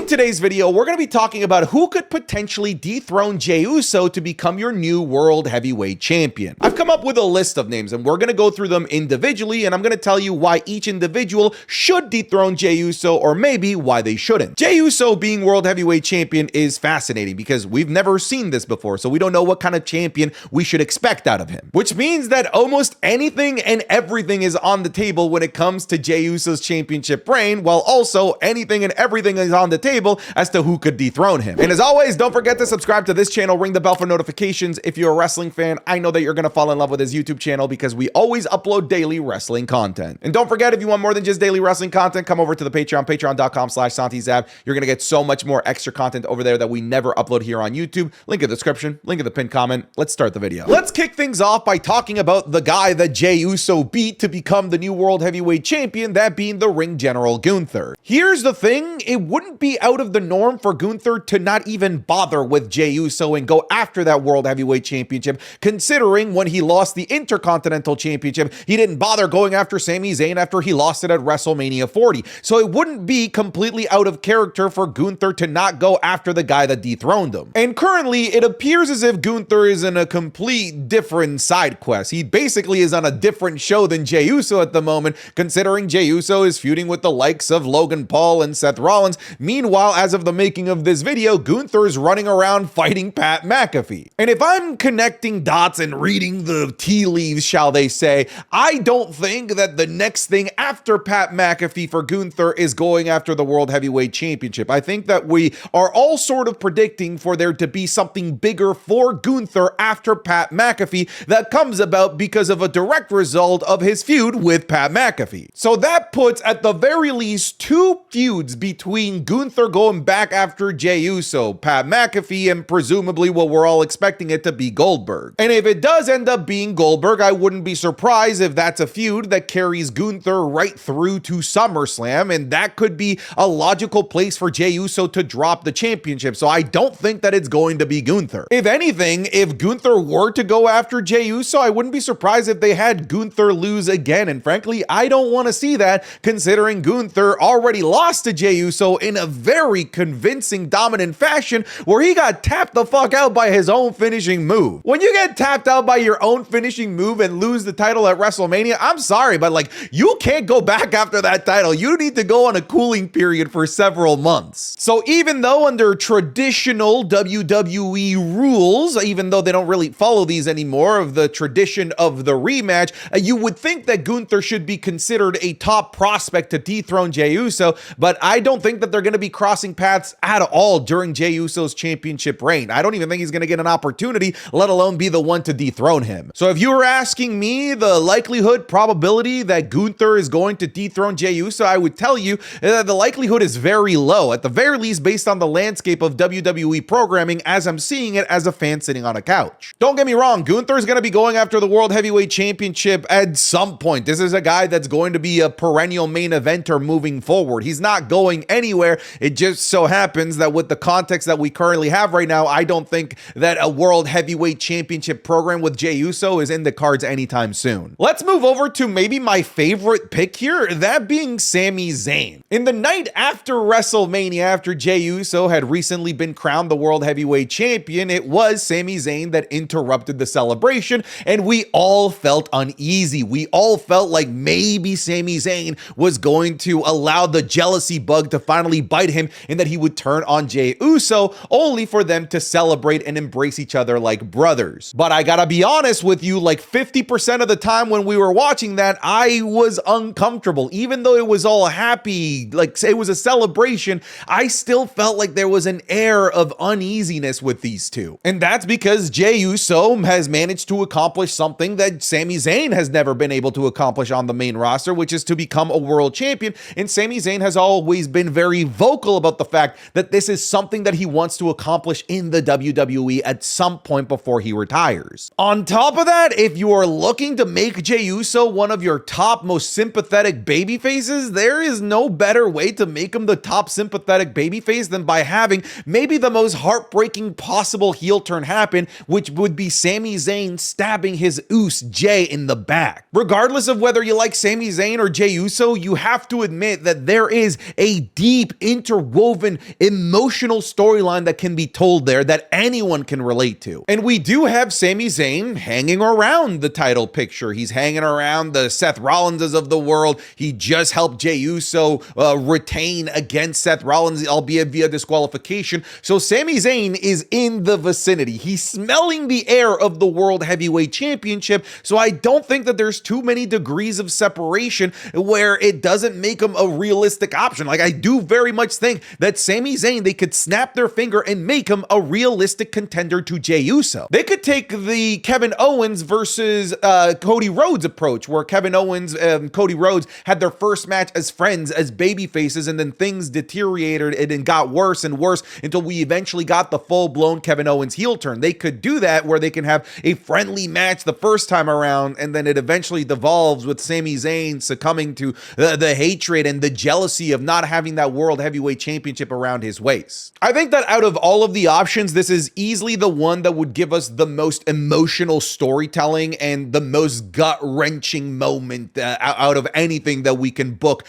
In today's video, we're going to be talking about who could potentially dethrone Jey Uso to become your new World Heavyweight Champion. I've come up with a list of names and we're going to go through them individually, and I'm going to tell you why each individual should dethrone Jey Uso, or maybe why they shouldn't. Jey Uso being World Heavyweight Champion is fascinating because we've never seen this before, so we don't know what kind of champion we should expect out of him, which means that almost anything and everything is on the table when it comes to Jey Uso's championship reign, while also anything and everything is on the table as to who could dethrone him. And as always, don't forget to subscribe to this channel, ring the bell for notifications. If you're a wrestling fan, I know that you're going to fall in love with his YouTube channel because we always upload daily wrestling content. And don't forget, if you want more than just daily wrestling content, come over to the Patreon, patreon.com/SantiZab. You're going to get so much more extra content over there that we never upload here on YouTube. Link in the description, link in the pinned comment. Let's start the video. Let's kick things off by talking about the guy that Jey Uso beat to become the new World Heavyweight Champion, that being the ring general Gunther. Here's the thing, it wouldn't be out of the norm for Gunther to not even bother with Jey Uso and go after that World Heavyweight Championship, considering when he lost the Intercontinental Championship, he didn't bother going after Sami Zayn after he lost it at WrestleMania 40. So it wouldn't be completely out of character for Gunther to not go after the guy that dethroned him. And currently, it appears as if Gunther is in a complete different side quest. He basically is on a different show than Jey Uso at the moment, considering Jey Uso is feuding with the likes of Logan Paul and Seth Rollins. Meanwhile, as of the making of this video, Gunther is running around fighting Pat McAfee. And if I'm connecting dots and reading the tea leaves, shall they say, I don't think that the next thing after Pat McAfee for Gunther is going after the World Heavyweight Championship. I think that we are all sort of predicting for there to be something bigger for Gunther after Pat McAfee that comes about because of a direct result of his feud with Pat McAfee. So that puts at the very least two feuds between Gunther going back after Jey Uso, Pat McAfee, and presumably what we're all expecting it to be Goldberg. And if it does end up being Goldberg, I wouldn't be surprised if that's a feud that carries Gunther right through to SummerSlam, and that could be a logical place for Jey Uso to drop the championship. So I don't think that it's going to be Gunther. If anything, if Gunther were to go after Jey Uso, I wouldn't be surprised if they had Gunther lose again. And frankly, I don't want to see that, considering Gunther already lost to Jey Uso in a very convincing, dominant fashion where he got tapped the fuck out by his own finishing move. When you get tapped out by your own finishing move and lose the title at WrestleMania, I'm sorry, but like, you can't go back after that title. You need to go on a cooling period for several months. So even though under traditional WWE rules, even though they don't really follow these anymore, of the tradition of the rematch, you would think that Gunther should be considered a top prospect to dethrone Jey Uso, but I don't think that they're going to be crossing paths at all during Jey Uso's championship reign. I don't even think he's going to get an opportunity, let alone be the one to dethrone him. So if you were asking me the likelihood, probability that Gunther is going to dethrone Jey Uso, I would tell you that the likelihood is very low, at the very least based on the landscape of WWE programming as I'm seeing it as a fan sitting on a couch. Don't get me wrong, Gunther is going to be going after the World Heavyweight Championship at some point. This is a guy that's going to be a perennial main eventer moving forward. He's not going anywhere. It just so happens that with the context that we currently have right now, I don't think that a World Heavyweight Championship program with Jey Uso is in the cards anytime soon. Let's move over to maybe my favorite pick here, that being Sami Zayn. In the night after WrestleMania, after Jey Uso had recently been crowned the World Heavyweight Champion, it was Sami Zayn that interrupted the celebration, and we all felt uneasy. We all felt like maybe Sami Zayn was going to allow the jealousy bug to finally bite him and that he would turn on Jey Uso, only for them to celebrate and embrace each other like brothers. But I gotta be honest with you, like 50% of the time when we were watching that, I was uncomfortable. Even though it was all happy, like it was a celebration, I still felt like there was an air of uneasiness with these two. And that's because Jey Uso has managed to accomplish something that Sami Zayn has never been able to accomplish on the main roster, which is to become a world champion. And Sami Zayn has always been very vocal about the fact that this is something that he wants to accomplish in the WWE at some point before he retires. On top of that, if you are looking to make Jey Uso one of your top most sympathetic baby faces, there is no better way to make him the top sympathetic babyface than by having maybe the most heartbreaking possible heel turn happen, which would be Sami Zayn stabbing his oos Jey in the back. Regardless of whether you like Sami Zayn or Jey Uso, you have to admit that there is a deep interest interwoven emotional storyline that can be told there that anyone can relate to. And we do have Sami Zayn hanging around the title picture. He's hanging around the Seth Rollinses of the world. He just helped Jey Uso retain against Seth Rollins, albeit via disqualification. So Sami Zayn is in the vicinity. He's smelling the air of the World Heavyweight Championship. So I don't think that there's too many degrees of separation where it doesn't make him a realistic option. Like, I do very much think that Sami Zayn, they could snap their finger and make him a realistic contender to Jey Uso. They could take the Kevin Owens versus Cody Rhodes approach, where Kevin Owens and Cody Rhodes had their first match as friends, as baby faces, and then things deteriorated and got worse and worse until we eventually got the full-blown Kevin Owens heel turn. They could do that where they can have a friendly match the first time around, and then it eventually devolves with Sami Zayn succumbing to the hatred and the jealousy of not having that World Heavyweight Championship around his waist. I think that out of all of the options, this is easily the one that would give us the most emotional storytelling and the most gut-wrenching moment out of anything that we can book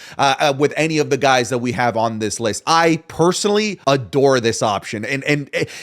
with any of the guys that we have on this list. I personally adore this option, and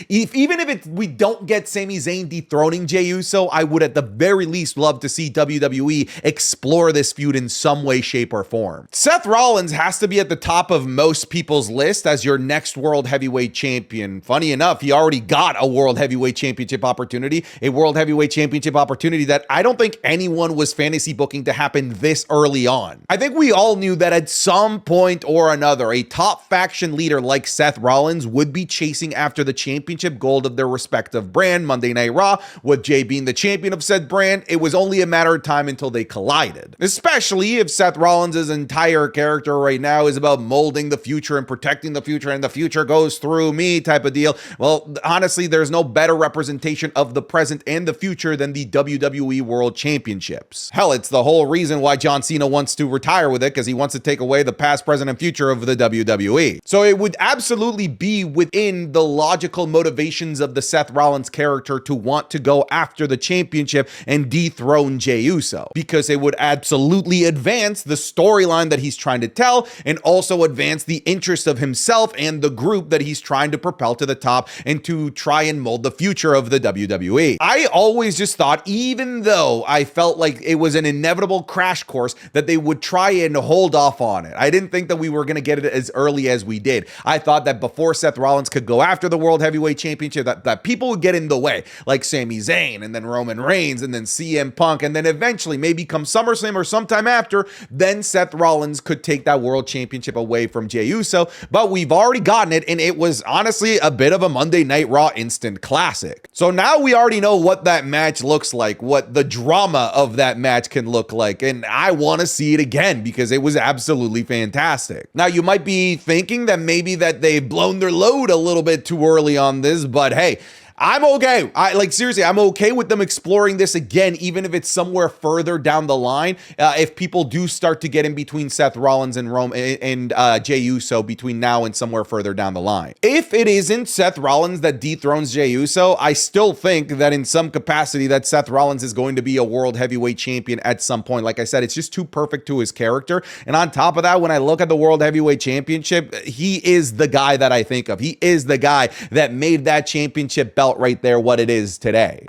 even if we don't get Sami Zayn dethroning Jey Uso, I would at the very least love to see WWE explore this feud in some way, shape, or form. Seth Rollins has to be at the top of most people's list as your next World Heavyweight Champion. Funny enough, he already got a World Heavyweight Championship opportunity, a World Heavyweight Championship opportunity that I don't think anyone was fantasy booking to happen this early on. I think we all knew that at some point or another, a top faction leader like Seth Rollins would be chasing after the championship gold of their respective brand, Monday Night Raw. With Jey being the champion of said brand, it was only a matter of time until they collided. Especially if Seth Rollins' entire character right now is about molding the future and protecting the future, and the future goes through me type of deal. Well, honestly, there's no better representation of the present and the future than the WWE World Championships. Hell, it's the whole reason why John Cena wants to retire with it, because he wants to take away the past, present, and future of the WWE. So it would absolutely be within the logical motivations of the Seth Rollins character to want to go after the championship and dethrone Jey Uso, because it would absolutely advance the storyline that he's trying to tell and also advance the interest of himself and the group that he's trying to propel to the top and to try and mold the future of the WWE. I always just thought, even though I felt like it was an inevitable crash course, that they would try and hold off on it. I didn't think that we were going to get it as early as we did. I thought that before Seth Rollins could go after the World Heavyweight Championship, that people would get in the way, like Sami Zayn and then Roman Reigns and then CM Punk, and then eventually maybe come SummerSlam or sometime after, then Seth Rollins could take that World Championship away from Jey Uso. But we've already gotten it, and it was honestly a bit of a Monday Night Raw instant classic. So now we already know what that match looks like, what the drama of that match can look like, and I want to see it again because it was absolutely fantastic. Now, you might be thinking that maybe that they've blown their load a little bit too early on this, but hey, I'm okay. Seriously, I'm okay with them exploring this again, even if it's somewhere further down the line. If people do start to get in between Seth Rollins and Jey Uso between now and somewhere further down the line. If it isn't Seth Rollins that dethrones Jey Uso, I still think that in some capacity that Seth Rollins is going to be a World Heavyweight Champion at some point. Like I said, it's just too perfect to his character. And on top of that, when I look at the World Heavyweight Championship, he is the guy that I think of. He is the guy that made that championship belt right there what it is today.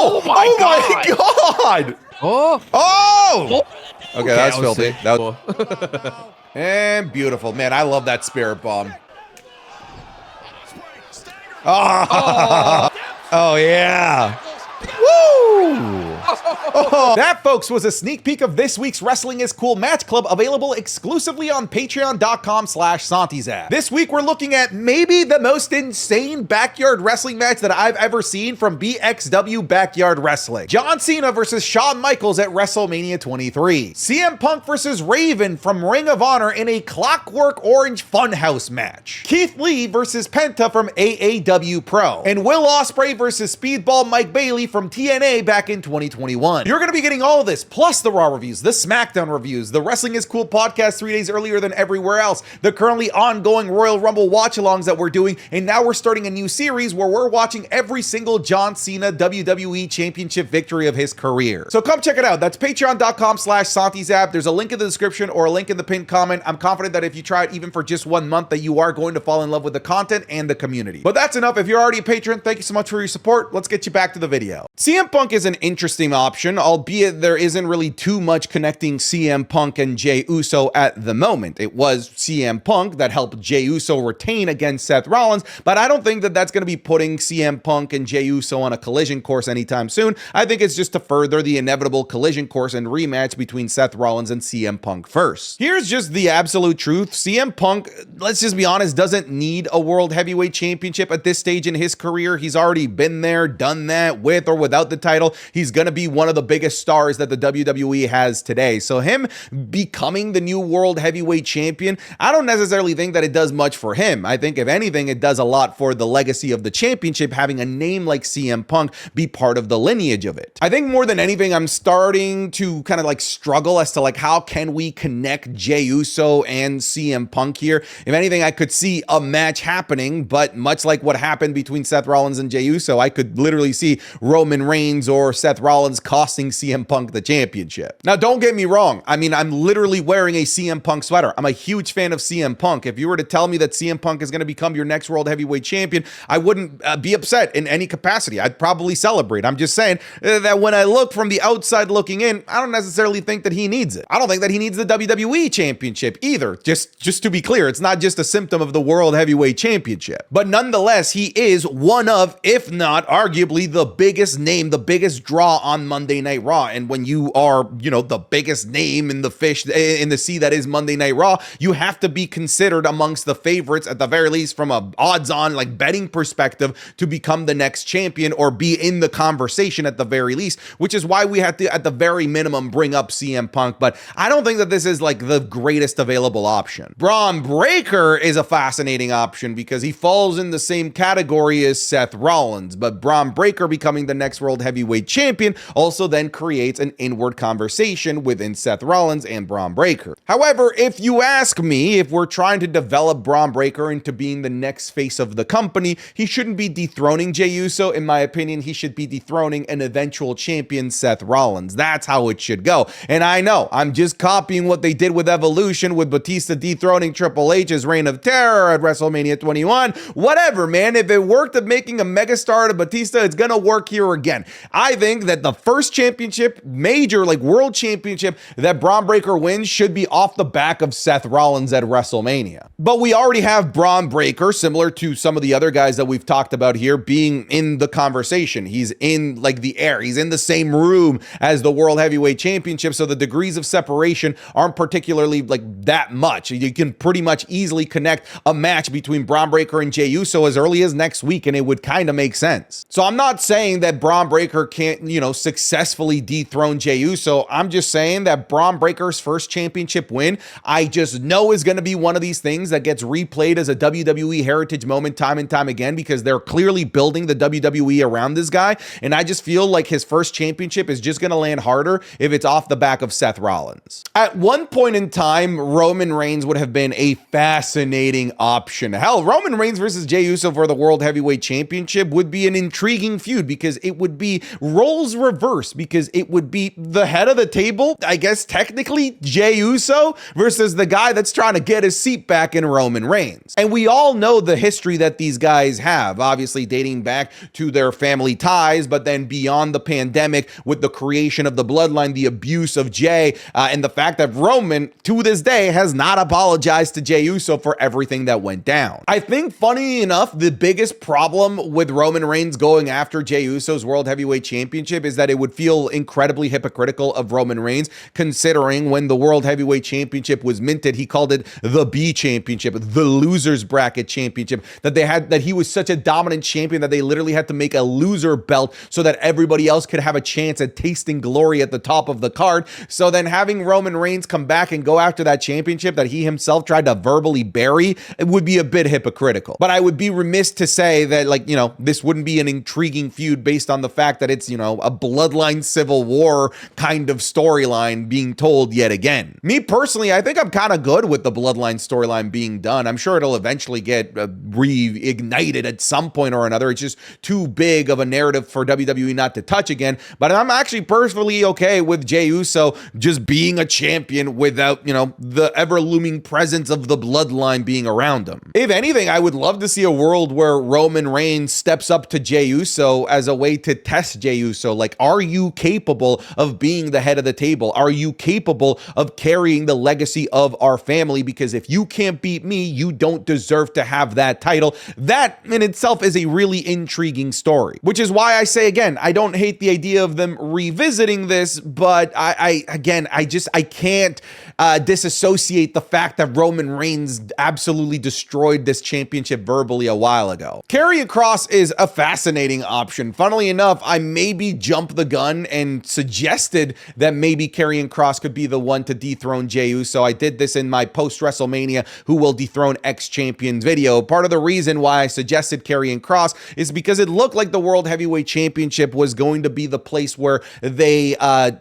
Oh my God! Oh! Okay, that's filthy. That was and beautiful, man. I love that spirit bomb. Oh yeah! Woo! Oh. That, folks, was a sneak peek of this week's Wrestling is Cool Match Club, available exclusively on patreon.com/SantiZap. This week, we're looking at maybe the most insane backyard wrestling match that I've ever seen from BXW Backyard Wrestling. John Cena versus Shawn Michaels at WrestleMania 23. CM Punk versus Raven from Ring of Honor in a Clockwork Orange Funhouse match. Keith Lee versus Penta from AAW Pro. And Will Ospreay versus Speedball Mike Bailey from TNA back in 2020. 2021. You're going to be getting all of this, plus the Raw reviews, the SmackDown reviews, the Wrestling is Cool podcast 3 days earlier than everywhere else, the currently ongoing Royal Rumble watch-alongs that we're doing, and now we're starting a new series where we're watching every single John Cena WWE Championship victory of his career. So come check it out. That's patreon.com/SantiZap. There's a link in the description or a link in the pinned comment. I'm confident that if you try it even for just 1 month, that you are going to fall in love with the content and the community. But that's enough. If you're already a patron, thank you so much for your support. Let's get you back to the video. CM Punk is an interesting option, albeit there isn't really too much connecting CM Punk and Jey Uso at the moment. It was CM Punk that helped Jey Uso retain against Seth Rollins, but I don't think that that's going to be putting CM Punk and Jey Uso on a collision course anytime soon. I think it's just to further the inevitable collision course and rematch between Seth Rollins and CM Punk first. Here's just the absolute truth. CM Punk, let's just be honest, doesn't need a World Heavyweight Championship at this stage in his career. He's already been there, done that, with or without the title. He's going to be one of the biggest stars that the WWE has today. So him becoming the new World Heavyweight Champion, I don't necessarily think that it does much for him. I think if anything, it does a lot for the legacy of the championship, having a name like CM Punk be part of the lineage of it. I think more than anything, I'm starting to kind of like struggle as to like how can we connect Jey Uso and CM Punk here. If anything, I could see a match happening, but much like what happened between Seth Rollins and Jey Uso, I could literally see Roman Reigns or Seth Rollins costing CM Punk the championship. Now, don't get me wrong. I mean, I'm literally wearing a CM Punk sweater. I'm a huge fan of CM Punk. If you were to tell me that CM Punk is going to become your next World Heavyweight Champion, I wouldn't be upset in any capacity. I'd probably celebrate. I'm just saying that when I look from the outside looking in, I don't necessarily think that he needs it. I don't think that he needs the WWE Championship either. Just to be clear, it's not just a symptom of the World Heavyweight Championship. But nonetheless, he is one of, if not arguably, the biggest name, the biggest draw on Monday Night Raw. And when you are, you know, the biggest name in the fish in the sea that is Monday Night Raw, you have to be considered amongst the favorites, at the very least from a odds-on like betting perspective, to become the next champion or be in the conversation at the very least, which is why we have to at the very minimum bring up CM Punk. But I don't think that this is like the greatest available option. Braun Breaker is a fascinating option because he falls in the same category as Seth Rollins, but Braun Breaker becoming the next World Heavyweight Champion also then creates an inward conversation within Seth Rollins and Braun Breaker. However, if you ask me, if we're trying to develop Braun Breaker into being the next face of the company, he shouldn't be dethroning Jey Uso. In my opinion, he should be dethroning an eventual champion, Seth Rollins. That's how it should go. And I know I'm just copying what they did with Evolution, with Batista dethroning Triple H's reign of terror at WrestleMania 21. Whatever, man. If it worked at making a megastar out of Batista, it's gonna work here again. I think that the first championship, major like world championship that Braun Breaker wins should be off the back of Seth Rollins at WrestleMania. But we already have Braun Breaker, similar to some of the other guys that we've talked about here, being in the conversation. He's in like the air. He's in the same room as the World Heavyweight Championship, so the degrees of separation aren't particularly like that much. You can pretty much easily connect a match between Braun Breaker and Jey Uso as early as next week, and it would kind of make sense. So I'm not saying that Braun Breaker can't, you know, successfully dethrone Jey Uso. I'm just saying that Braun Breaker's first championship win, I just know is going to be one of these things that gets replayed as a WWE heritage moment time and time again, because they're clearly building the WWE around this guy. And I just feel like his first championship is just going to land harder if it's off the back of Seth Rollins. At one point in time, Roman Reigns would have been a fascinating option. Hell, Roman Reigns versus Jey Uso for the World Heavyweight Championship would be an intriguing feud, because it would be roles reversed, because it would be the head of the table, I guess technically Jey Uso, versus the guy that's trying to get his seat back in Roman Reigns. And we all know the history that these guys have, obviously dating back to their family ties, but then beyond the pandemic with the creation of the bloodline, the abuse of Jey, and the fact that Roman to this day has not apologized to Jey Uso for everything that went down. I think, funny enough, the biggest problem with Roman Reigns going after Jey Uso's World Heavyweight Championship is that it would feel incredibly hypocritical of Roman Reigns, considering when the World Heavyweight Championship was minted, he called it the B Championship, the Losers Bracket Championship, that he was such a dominant champion that they literally had to make a loser belt so that everybody else could have a chance at tasting glory at the top of the card. So then having Roman Reigns come back and go after that championship that he himself tried to verbally bury, it would be a bit hypocritical. But I would be remiss to say that, like, you know, this wouldn't be an intriguing feud based on the fact that it's, you know, a bloodline civil war kind of storyline being told yet again. Me personally, I think I'm kind of good with the bloodline storyline being done. I'm sure it'll eventually get reignited at some point or another. It's just too big of a narrative for WWE not to touch again. But I'm actually personally okay with Jey Uso just being a champion without, the ever-looming presence of the bloodline being around him. If anything, I would love to see a world where Roman Reigns steps up to Jey Uso as a way to test Jey Uso. Like, are you capable of being the head of the table? Are you capable of carrying the legacy of our family? Because if you can't beat me, you don't deserve to have that title. That in itself is a really intriguing story, which is why I say again, I don't hate the idea of them revisiting this, but I can't disassociate the fact that Roman Reigns absolutely destroyed this championship verbally a while ago. Carrie and Cross is a fascinating option. Funnily enough, I maybe jumped the gun and suggested that maybe Carrie and Cross could be the one to dethrone Jey Uso. I did this in my post-WrestleMania Who Will Dethrone X-Champions video. Part of the reason why I suggested Carrie and Cross is because it looked like the World Heavyweight Championship was going to be the place where they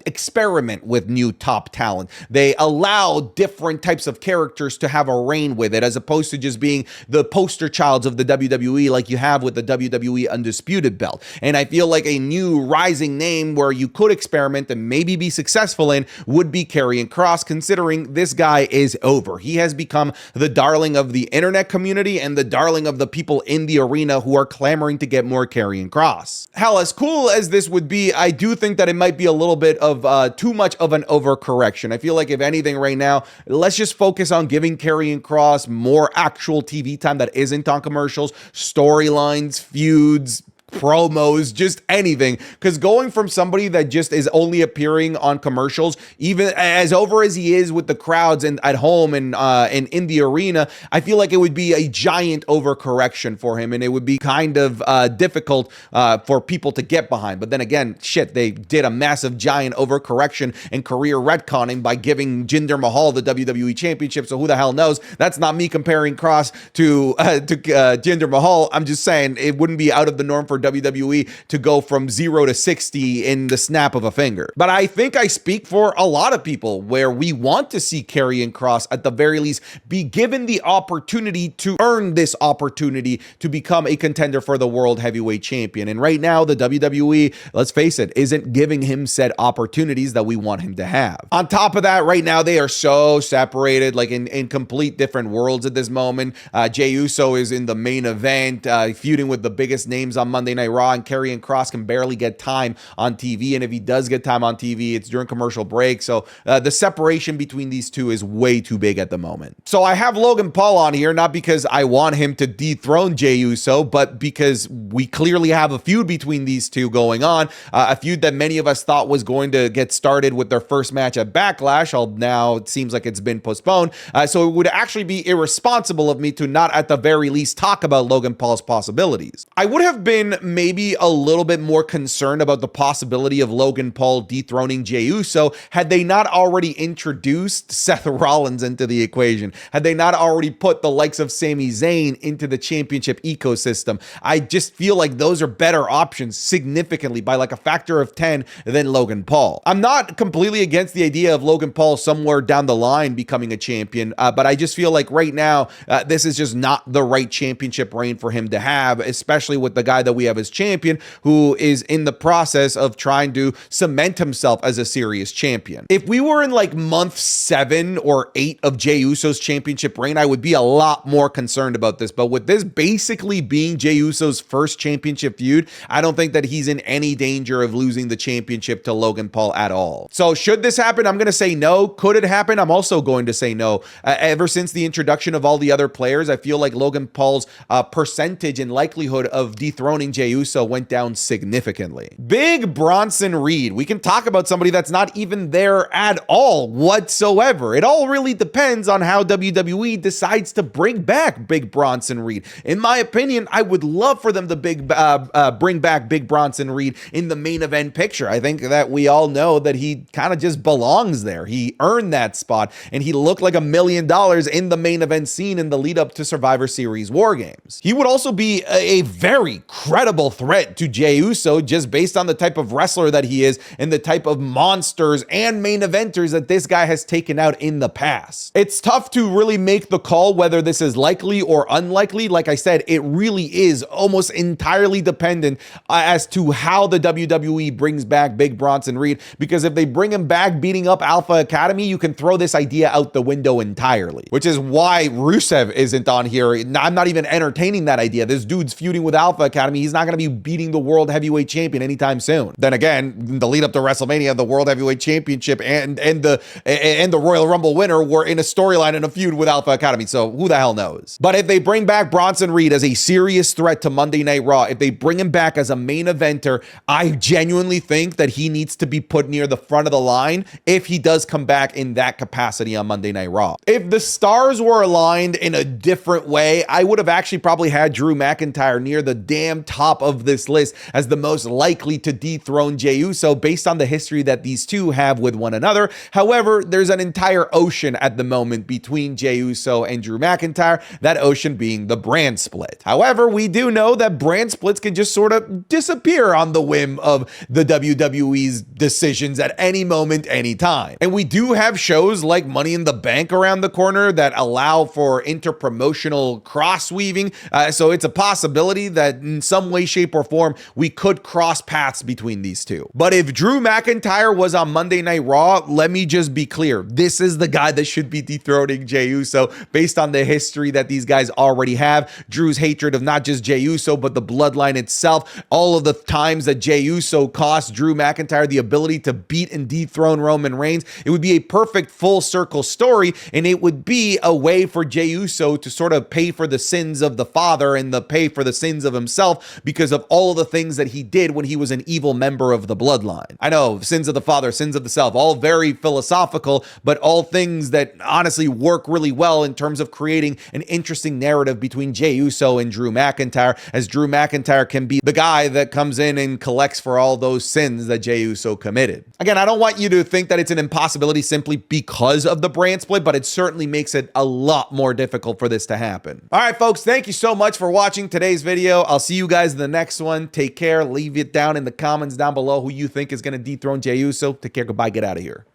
experiment with new top talent. They allow different types of characters to have a reign with it, as opposed to just being the poster childs of the WWE like you have with the WWE Undisputed Belt. And I feel like a new rising name where you could experiment and maybe be successful in would be Carrie and Cross, considering this guy is over. He has become the darling of the internet community and the darling of the people in the arena who are clamoring to get more Carrie and Cross. Hell, as cool as this would be, I do think that it might be a little bit of too much of an overcorrection. I feel like if anything right now, let's just focus on giving Carrie and Cross more actual TV time that isn't on commercials, storylines, feuds, promos, just anything. Because going from somebody that just is only appearing on commercials, even as over as he is with the crowds and at home and in the arena, I feel like it would be a giant overcorrection for him, and it would be kind of difficult for people to get behind. But then again, shit, they did a massive giant overcorrection and career retconning by giving Jinder Mahal the WWE Championship. So who the hell knows? That's not me comparing Cross to Jinder Mahal. I'm just saying it wouldn't be out of the norm for WWE to go from 0 to 60 in the snap of a finger. But I think I speak for a lot of people where we want to see Carrie and Cross at the very least be given the opportunity to earn this opportunity to become a contender for the World Heavyweight Champion. And right now, the WWE, let's face it, isn't giving him said opportunities that we want him to have. On top of that, right now, they are so separated, like in complete different worlds at this moment. Jey Uso is in the main event, feuding with the biggest names on Monday Night Raw, and Karrion Kross can barely get time on TV, and if he does get time on TV, it's during commercial break. So the separation between these two is way too big at the moment. So I have Logan Paul on here, not because I want him to dethrone Jey Uso, but because we clearly have a feud between these two going on, a feud that many of us thought was going to get started with their first match at Backlash. Now it seems like it's been postponed. So it would actually be irresponsible of me to not at the very least talk about Logan Paul's possibilities. I would have been maybe a little bit more concerned about the possibility of Logan Paul dethroning Jey Uso had they not already introduced Seth Rollins into the equation, had they not already put the likes of Sami Zayn into the championship ecosystem. I just feel like those are better options significantly by like a factor of 10 than Logan Paul. I'm not completely against the idea of Logan Paul somewhere down the line becoming a champion, but I just feel like right now, this is just not the right championship reign for him to have, especially with the guy that we have as champion, who is in the process of trying to cement himself as a serious champion. If we were in like month 7 or 8 of Jey Uso's championship reign, I would be a lot more concerned about this. But with this basically being Jey Uso's first championship feud, I don't think that he's in any danger of losing the championship to Logan Paul at all. So should this happen, I'm going to say no. Could it happen? I'm also going to say no. Ever since the introduction of all the other players, I feel like Logan Paul's percentage and likelihood of dethroning Jey Uso went down significantly. Big Bronson Reed. We can talk about somebody that's not even there at all whatsoever. It all really depends on how WWE decides to bring back Big Bronson Reed. In my opinion, I would love for them to bring back Big Bronson Reed in the main event picture. I think that we all know that he kind of just belongs there. He earned that spot, and he looked like $1 million in the main event scene in the lead up to Survivor Series War Games. He would also be a very credible incredible threat to Jey Uso just based on the type of wrestler that he is and the type of monsters and main eventers that this guy has taken out in the past. It's tough to really make the call whether this is likely or unlikely. Like I said, it really is almost entirely dependent as to how the WWE brings back Big Bronson Reed, because if they bring him back beating up Alpha Academy, you can throw this idea out the window entirely, which is why Rusev isn't on here. I'm not even entertaining that idea. This dude's feuding with Alpha Academy. He's not going to be beating the World Heavyweight Champion anytime soon. Then again, the lead up to WrestleMania, the World Heavyweight Championship and the Royal Rumble winner were in a storyline and a feud with Alpha Academy, so who the hell knows? But if they bring back Bronson Reed as a serious threat to Monday Night Raw, if they bring him back as a main eventer, I genuinely think that he needs to be put near the front of the line if he does come back in that capacity on Monday Night Raw. If the stars were aligned in a different way, I would have actually probably had Drew McIntyre near the damn top of this list as the most likely to dethrone Jey Uso based on the history that these two have with one another. However, there's an entire ocean at the moment between Jey Uso and Drew McIntyre, that ocean being the brand split. However, we do know that brand splits can just sort of disappear on the whim of the WWE's decisions at any moment, anytime. And we do have shows like Money in the Bank around the corner that allow for interpromotional cross-weaving, so it's a possibility that in some way, shape, or form, we could cross paths between these two. But if Drew McIntyre was on Monday Night Raw, let me just be clear, this is the guy that should be dethroning Jey Uso based on the history that these guys already have. Drew's hatred of not just Jey Uso, but the bloodline itself, all of the times that Jey Uso cost Drew McIntyre the ability to beat and dethrone Roman Reigns. It would be a perfect full circle story, and it would be a way for Jey Uso to sort of pay for the sins of the father and the pay for the sins of himself because of all of the things that he did when he was an evil member of the bloodline. I know, sins of the father, sins of the self, all very philosophical, but all things that honestly work really well in terms of creating an interesting narrative between Jey Uso and Drew McIntyre, as Drew McIntyre can be the guy that comes in and collects for all those sins that Jey Uso committed. Again, I don't want you to think that it's an impossibility simply because of the brand split, but it certainly makes it a lot more difficult for this to happen. All right, folks, thank you so much for watching today's video. I'll see you guys in the next one. Take care. Leave it down in the comments down below who you think is going to dethrone Jey Uso. Take care. Goodbye. Get out of here.